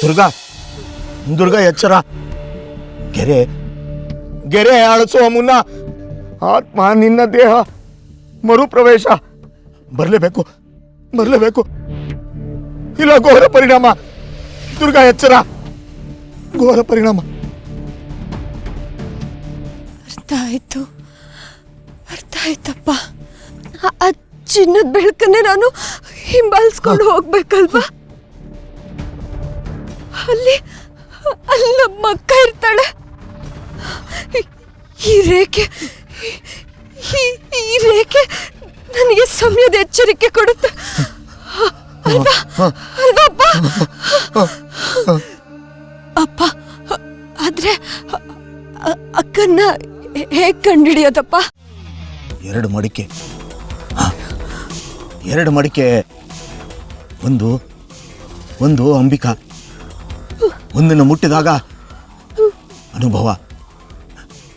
ದುರ್ಗಾ ದುರ್ಗಾ ಎಚ್ಚರ. ಗೆರೆ ಗೆರೆ ಅಳಿಸುವ ಮುನ್ನ ಆತ್ಮ ನಿನ್ನ ದೇಹ ಮರುಪ್ರವೇಶ ಬರಲೇಬೇಕು, ಬರಲೇಬೇಕು. ಇಲ್ಲ ಘೋರ ಪರಿಣಾಮ. ದುರ್ಗಾ ಎಚ್ಚರ, ಘೋರ ಪರಿಣಾಮ. ಅರ್ಥ ಆಯ್ತಪ್ಪ. ಆ ಚಿನ್ನದ ಬೆಳಕನ್ನೇ ನಾನು ಹಿಂಬಾಲಿಸ್ಕೊಂಡು ಹೋಗ್ಬೇಕಲ್ವಾ? ಅಲ್ಲಿ ನಮ್ಮ ಅಕ್ಕ ಇರ್ತಾಳೆ. ಈ ರೇಖೆ ನನಗೆ ಸಮಯದ ಎಚ್ಚರಿಕೆ ಕೊಡುತ್ತೆ ಅಲ್ವಾ ಅಪ್ಪ? ಆದ್ರೆ ಅಕ್ಕನ್ನ ಹೇಗ್ ಕಂಡಿಡಿಯೋದಪ್ಪ? ಎರಡು ಮಡಿಕೆ, ಒಂದು ಅಂಬಿಕಾ. ಒಂದನ್ನು ಮುಟ್ಟಿದಾಗ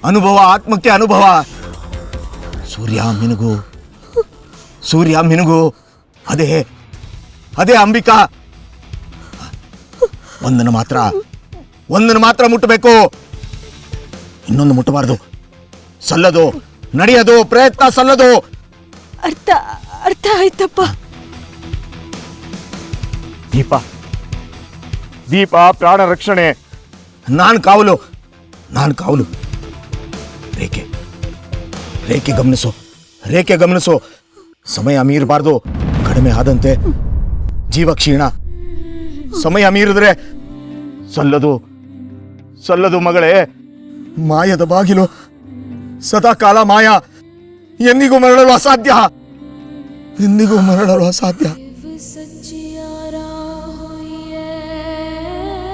ಅನುಭವ, ಆತ್ಮಕ್ಕೆ ಅನುಭವ. ಸೂರ್ಯ ಮಿನುಗು, ಅದೇ ಅಂಬಿಕಾ. ಒಂದನ್ನು ಮಾತ್ರ ಮುಟ್ಟಬೇಕು, ಇನ್ನೊಂದು ಮುಟ್ಟಬಾರ್ದು. ಸಲ್ಲದು, ನಡೆಯದು, ಪ್ರಯತ್ನ ಸಲ್ಲದು. ಅರ್ಥ ಆಯ್ತಪ್ಪ. ದೀಪ ಪ್ರಾಣ ರಕ್ಷಣೆ. ನಾನು ಕಾವಲು. ರೇಖೆ ಗಮನಿಸು. ಸಮಯ ಮೀರಬಾರ್ದು. ಕಡಿಮೆ ಆದಂತೆ ಜೀವ ಕ್ಷೀಣ. ಸಮಯ ಮೀರಿದ್ರೆ ಸಲ್ಲದು ಮಗಳೇ. ಮಾಯದ ಬಾಗಿಲು ಸದಾಕಾಲ ಮಾಯ. ಎಂದಿಗೂ ಮರಳಲು ಅಸಾಧ್ಯ.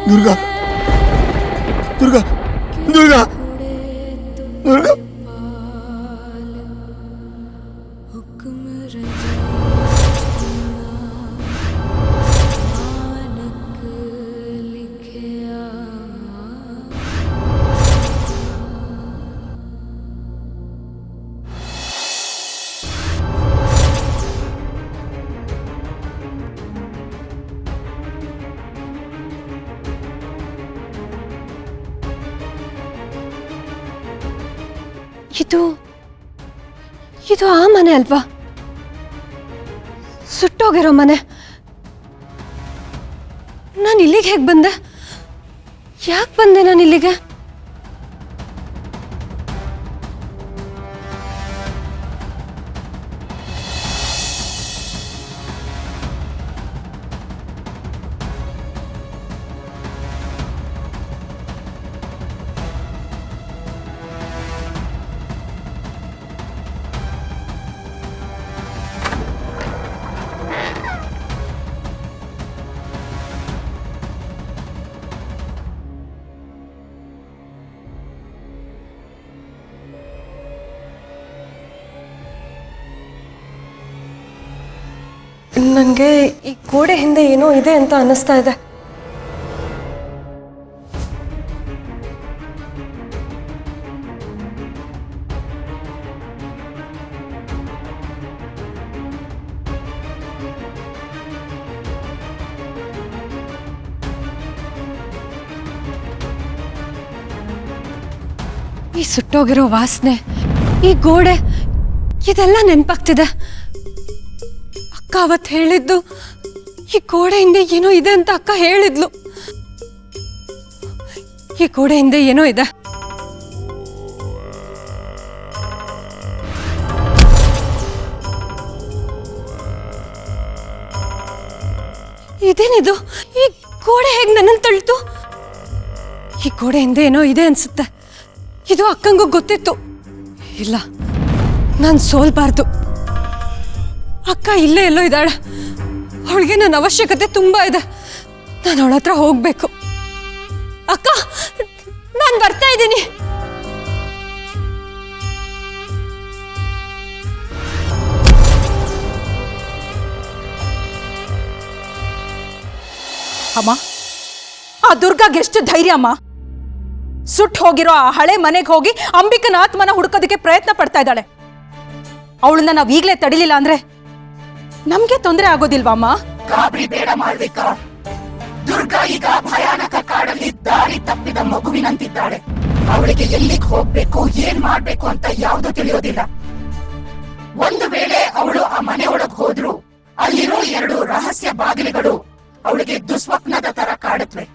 ದುರ್ಗಾ. ಇದು ಆ ಮನೆ ಅಲ್ವಾ? ಸುಟ್ಟೋಗಿರೋ ಮನೆ. ನಾನು ಇಲ್ಲಿಗೆ ಹೇಗೆ ಬಂದೆ? ಯಾಕೆ ಬಂದೆ ನಾನು ಇಲ್ಲಿಗೆ? ನನಗೆ ಈ ಗೋಡೆ ಹಿಂದೆ ಏನೋ ಇದೆ ಅಂತ ಅನ್ನಿಸ್ತಾ ಇದೆ. ಈ ಸುಟ್ಟೋಗಿರೋ ವಾಸನೆ, ಈ ಗೋಡೆ, ಇದೆಲ್ಲ ನೆನಪಾಗ್ತಿದೆ. ಅಕ್ಕ ಅವತ್ತು ಹೇಳಿದ್ದು, ಈ ಗೋಡೆ ಹಿಂದೆ ಏನೋ ಇದೆ ಅಂತ ಅಕ್ಕ ಹೇಳಿದ್ಲು. ಈ ಗೋಡೆ ಹಿಂದೆ ಏನೋ ಇದೆ. ಇದೇನಿದು? ಈ ಗೋಡೆ ಹೇಗೆ ನನ್ನನ್ನು ತಳ್ತು? ಈ ಗೋಡೆ ಹಿಂದೆ ಏನೋ ಇದೆ ಅನ್ಸುತ್ತೆ. ಇದು ಅಕ್ಕಂಗೂ ಗೊತ್ತಿತ್ತು. ಇಲ್ಲ, ನಾನು ಸೋಲ್ಬಾರ್ದು. ಅಕ್ಕ ಇಲ್ಲೇ ಎಲ್ಲೋ ಇದ್ದಾಳೆ. ಅವಳಿಗೆ ನನ್ನ ಅವಶ್ಯಕತೆ ತುಂಬಾ ಇದೆ. ನಾನು ಅವಳ ಹತ್ರ ಹೋಗ್ಬೇಕು. ಅಕ್ಕ, ನಾನು ಬರ್ತಾ ಇದ್ದೀನಿ. ಅಮ್ಮ, ಆ ದುರ್ಗಾಗೆ ಎಷ್ಟು ಧೈರ್ಯ ಅಮ್ಮ! ಸುಟ್ಟು ಹೋಗಿರೋ ಆ ಹಳೆ ಮನೆಗೆ ಹೋಗಿ ಅಂಬಿಕನ ಆತ್ಮನ ಹುಡುಕೋದಕ್ಕೆ ಪ್ರಯತ್ನ ಪಡ್ತಾ ಇದ್ದಾಳೆ. ಅವಳನ್ನ ನಾವು ಈಗಲೇ ತಡಿಲಿಲ್ಲ ಅಂದ್ರೆ ನಮ್ಗೆ ತೊಂದರೆ ಆಗೋದಿಲ್ವಾ ಅಮ್ಮ? ದುರ್ಗಾ ಈಗ ಭಯಾನಕ ಕಾಡಲ್ಲಿ ದಾರಿ ತಪ್ಪಿದ ಮಗುವಿನಂತಿದ್ದಾಳೆ. ಅವಳಿಗೆ ಎಲ್ಲಿಗೆ ಹೋಗ್ಬೇಕು, ಏನ್ ಮಾಡ್ಬೇಕು ಅಂತ ಯಾವುದು ತಿಳಿಯೋದಿಲ್ಲ. ಒಂದು ವೇಳೆ ಅವಳು ಆ ಮನೆ ಒಳಗ್ ಹೋದ್ರು ಅಲ್ಲಿರೋ 2 ರಹಸ್ಯ ಬಾಗಿಲುಗಳು ಅವಳಿಗೆ ದುಸ್ವಪ್ನದ ತರ ಕಾಡುತ್ತವೆ.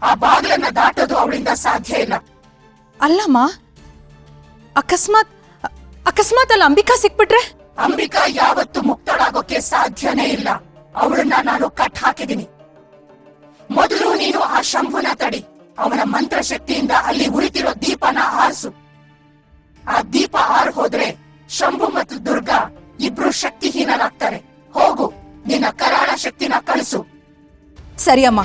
ಆ ಬಾಗಿಲನ್ನ ದಾಟೋದು ಅವಳಿಂದ ಸಾಧ್ಯ ಇಲ್ಲ. ಅಲ್ಲಮ್ಮ, ಅಕಸ್ಮಾತ್ ಅಲ್ಲಿ ಅಂಬಿಕಾ ಸಿಕ್ಬಿಟ್ರೆ? ಅಂಬಿಕಾ ಯಾವತ್ತು ಮುಕ್ತಳಾಗೋಕೆ ಸಾಧ್ಯನೇ ಇಲ್ಲ. ಅವಳನ್ನ ನಾನು ಕಟ್ ಹಾಕಿದ್ದೀನಿ. ಮೊದಲು ನೀನು ಆ ಶಂಭುನ ತಡಿ. ಅವನ ಮಂತ್ರಶಕ್ತಿಯಿಂದ ಅಲ್ಲಿ ಉರಿತಿರೋ ದೀಪನ ಆರಿಸು. ಆ ದೀಪ ಆರ್ ಹೋದ್ರೆ ಶಂಭು ಮತ್ತು ದುರ್ಗಾ ಇಬ್ರು ಶಕ್ತಿಹೀನರಾಗ್ತಾರೆ. ಹೋಗು, ನಿನ್ನ ಕರಾಳ ಶಕ್ತಿನ ಕಳಿಸು. ಸರಿಯಮ್ಮ.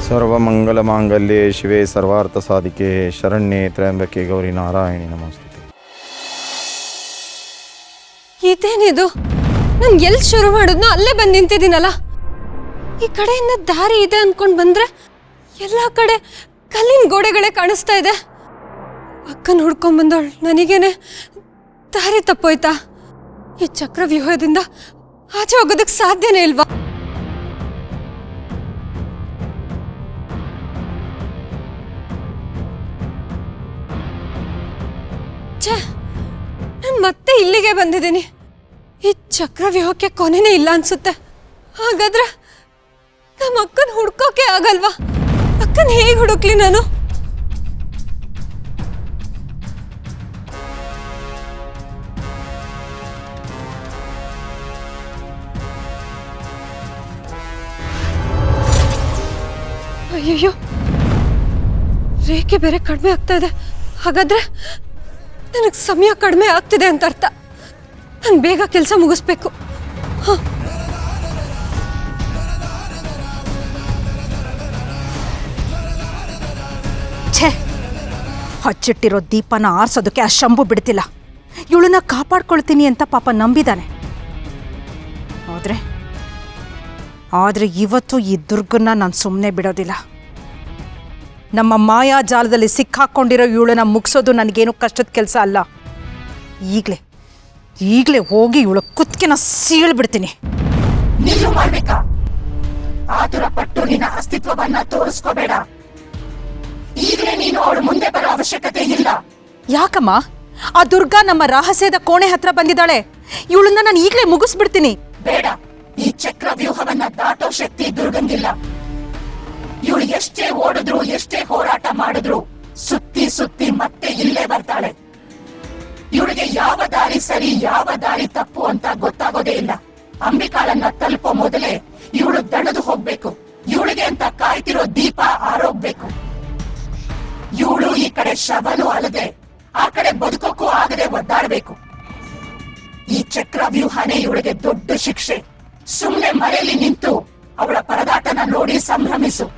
ಸರ್ವಮಂಗಲ ಮಾಂಗಲ್ಯೆ ಶಿವೆ ಸರ್ವಾರ್ಥ ಸಾಧಿಕೆ ಶರಣ್ಯೆ ತ್ರ್ಯಂಬಕೆ ಗೌರಿ ನಾರಾಯಣಿ ನಮಸ್ತೆ. ಇದೇನಿದು? ನಾನು ಎಲ್ಲಿ ಶುರು ಮಾಡಿದ್ನೋ ಅಲ್ಲೇ ಬಂದು ನಿಂತಿದ್ದೀನಲ್ಲ. ಈ ಕಡೆಯಿಂದ ದಾರಿ ಇದೆ ಅನ್ಕೊಂಡು ಬಂದ್ರೆ ಎಲ್ಲ ಕಡೆ ಕಲ್ಲಿನ ಗೋಡೆಗಳೇ ಕಾಣಿಸ್ತಾ ಇದೆ. ಅಕ್ಕನ ಹುಡ್ಕೊಂಡ್ ಬಂದವಳು ನನಗೇನೆ ದಾರಿ ತಪ್ಪೋಯ್ತಾ? ಈ ಚಕ್ರವ್ಯೂಹದಿಂದ ಆಚೆ ಹೋಗೋದಕ್ಕೆ ಸಾಧ್ಯನೇ ಇಲ್ವಾ? ಛೇ, ನಾನು ಮತ್ತೆ ಇಲ್ಲಿಗೆ ಬಂದಿದ್ದೀನಿ. ಈ ಚಕ್ರವ್ಯೂಹಕ್ಕೆ ಕೊನೆನೇ ಇಲ್ಲ ಅನ್ಸುತ್ತೆ. ಹಾಗಾದ್ರೆ ನಮ್ಮ ಅಕ್ಕನ ಹುಡ್ಕೋಕೆ ಆಗಲ್ವಾ? ಅಕ್ಕನ ಹೇಗೆ ಹುಡುಕ್ಲಿ ನಾನು? ಅಯ್ಯಯ್ಯೋ, ರೇಖೆ ಬೇರೆ ಕಡಿಮೆ ಆಗ್ತಾ ಇದೆ. ಹಾಗಾದ್ರೆ ನನಗೆ ಸಮಯ ಕಡಿಮೆ ಆಗ್ತಿದೆ ಅಂತ ಅರ್ಥ. ನಾನು ಬೇಗ ಕೆಲಸ ಮುಗಿಸ್ಬೇಕು. ಛೇ, ಹಚ್ಚಿಟ್ಟಿರೋ ದೀಪನ ಆರ್ಸೋದಕ್ಕೆ ಆ ಶಂಭು ಬಿಡ್ತಿಲ್ಲ. ಇವಳನ್ನ ಕಾಪಾಡ್ಕೊಳ್ತೀನಿ ಅಂತ ಪಾಪ ನಂಬಿದಾನೆ. ಆದ್ರೆ ಇವತ್ತು ಈ ದುರ್ಗನ್ನ ನಾನು ಸುಮ್ಮನೆ ಬಿಡೋದಿಲ್ಲ. ನಮ್ಮ ಮಾಯಾಜಾಲದಲ್ಲಿ ಸಿಕ್ಕಾಕೊಂಡಿರೋ ಇವಳನ್ನ ಮುಗಿಸೋದು ನನಗೇನು ಕಷ್ಟದ ಕೆಲಸ ಅಲ್ಲ. ಈಗಲೇ ಹೋಗಿ ಇವಳ ಕುತ್ತಿಗೆನ ಸೀಳ್ಬಿಡ್ತೀನಿ. ನಿಲ್ಲು ಮಾಡ್ಬೇಕಾ? ಆತುರ ಪಟ್ಟು ನಿನ್ನ ಅಸ್ತಿತ್ವವನ್ನ ತೋರಿಸ್ಕೋಬೇಡ. ಈಗಲೇ ನೀನು ಅವಳ ಮುಂದೆ ಬರೋ ಅವಶ್ಯಕತೆ ಇಲ್ಲ. ಯಾಕಮ್ಮ? ಆ ದುರ್ಗಾ ನಮ್ಮ ರಹಸ್ಯದ ಕೋಣೆ ಹತ್ರ ಬಂದಿದ್ದಾಳೆ. ಇವಳನ್ನ ನಾನು ಈಗಲೇ ಮುಗಿಸ್ಬಿಡ್ತೀನಿ. ಬೇಡ, ಈ ಚಕ್ರವ್ಯೂಹವನ್ನ ದಾಟೋ ಶಕ್ತಿ ದುರ್ಗಂಗಿಲ್ಲ. ಇವಳು ಎಷ್ಟೇ ಓಡಿದ್ರು, ಎಷ್ಟೇ ಹೋರಾಟ ಮಾಡಿದ್ರು ಸುತ್ತಿ ಸುತ್ತಿ ಮತ್ತೆ ಇಲ್ಲೇ ಬರ್ತಾಳೆ. ಇವಳಿಗೆ ಯಾವ ದಾರಿ ಸರಿ, ಯಾವ ದಾರಿ ತಪ್ಪು ಅಂತ ಗೊತ್ತಾಗೋದೇ ಇಲ್ಲ. ಅಂಬಿಕಾಳನ್ನ ತಲುಪೋ ಮೊದಲೇ ಇವಳು ದಣದು ಹೋಗ್ಬೇಕು. ಇವಳಿಗೆ ಅಂತ ಕಾಯ್ತಿರೋ ದೀಪ ಆರೋಗ್ಬೇಕು. ಇವಳು ಈ ಕಡೆ ಶವನು ಅಲ್ಲದೆ ಆ ಕಡೆ ಬದುಕೋಕ್ಕೂ ಆಗದೆ ಒದ್ದಾಡ್ಬೇಕು. ಈ ಚಕ್ರವ್ಯೂಹನೇ ಇವಳಿಗೆ ದೊಡ್ಡ ಶಿಕ್ಷೆ. ಸುಮ್ನೆ ಮರೆಯಲ್ಲಿ ನಿಂತು ಅವಳ ಪರದಾಟನ ನೋಡಿ ಸಂಭ್ರಮಿಸು.